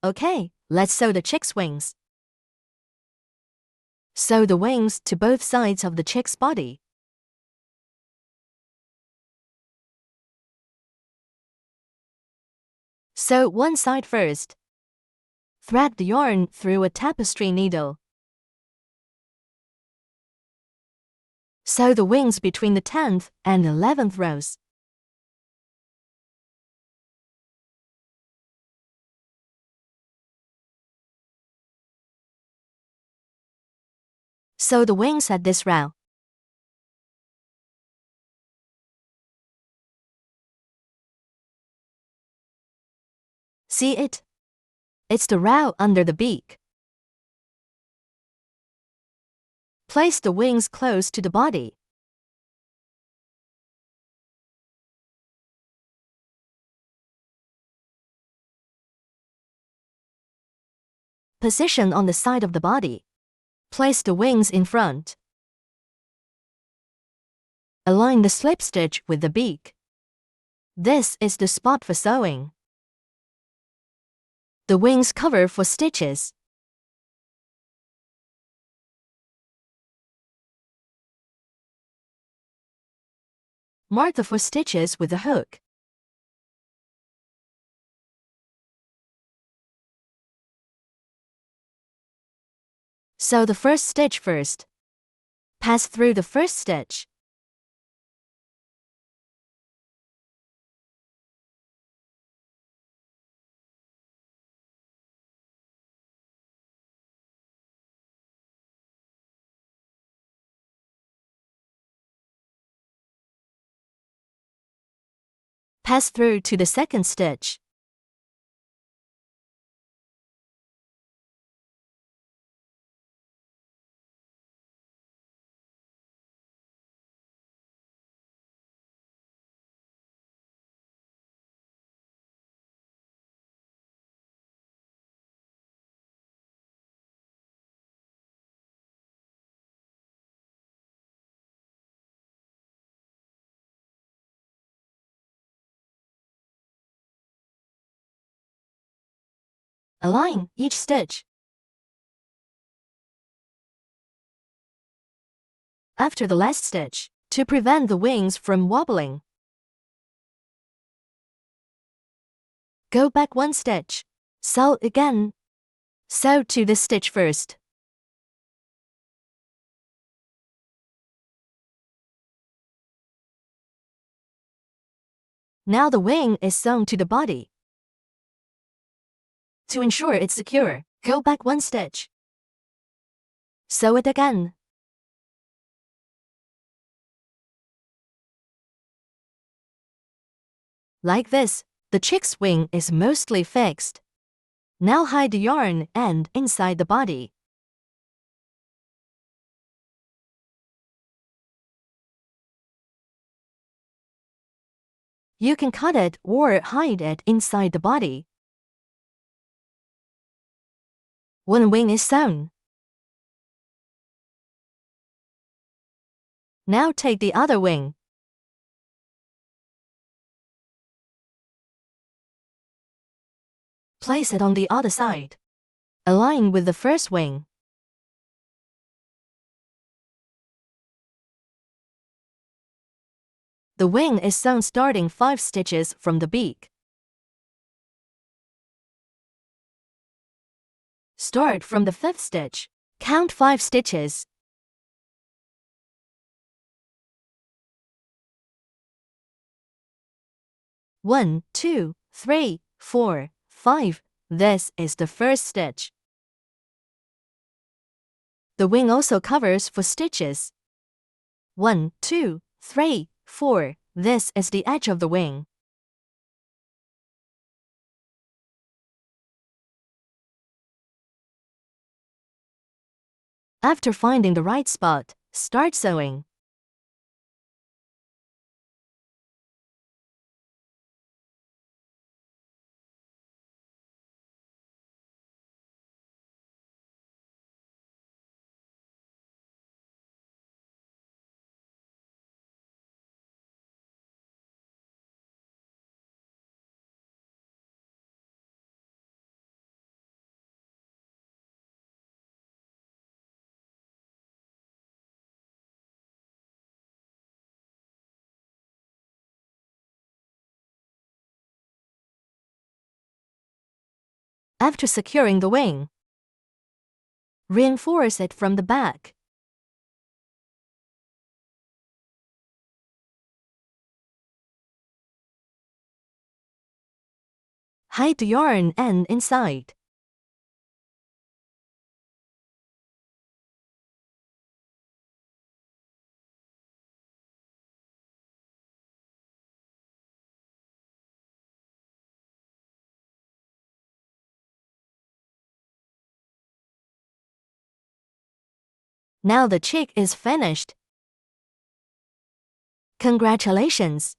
Okay, let's sew the chick's wings. Sew the wings to both sides of the chick's body. Sew one side first. Thread the yarn through a tapestry needle. Sew the wings between the 10th and 11th rows. Sew the wings at this row. See it? It's the row under the beak. Place the wings close to the body. Position on the side of the body. Place the wings in front. Align the slip stitch with the beak. This is the spot for sewing. The wings cover for stitches. Mark the 4 stitches with a hook. Sew the first stitch first. Pass through the first stitch. Pass through to the second stitch. Align each stitch. After the last stitch, to prevent the wings from wobbling, go back 1 stitch. Sew again. Sew to the stitch first. Now the wing is sewn to the body. To ensure it's secure, go back 1 stitch. Sew it again. Like this, the chick's wing is mostly fixed. Now hide the yarn end inside the body. You can cut it or hide it inside the body. One wing is sewn. Now take the other wing. Place it on the other side. Align with the first wing. The wing is sewn starting 5 stitches from the beak. Start from the 5th stitch. Count 5 stitches. One, 2, 3, 4, 5. This is the first stitch. The wing also covers 4 stitches. 1, 2, 3, 4. This is the edge of the wing. After finding the right spot, start sewing. After securing the wing, reinforce it from the back. Hide the yarn end inside. Now the chick is finished. Congratulations!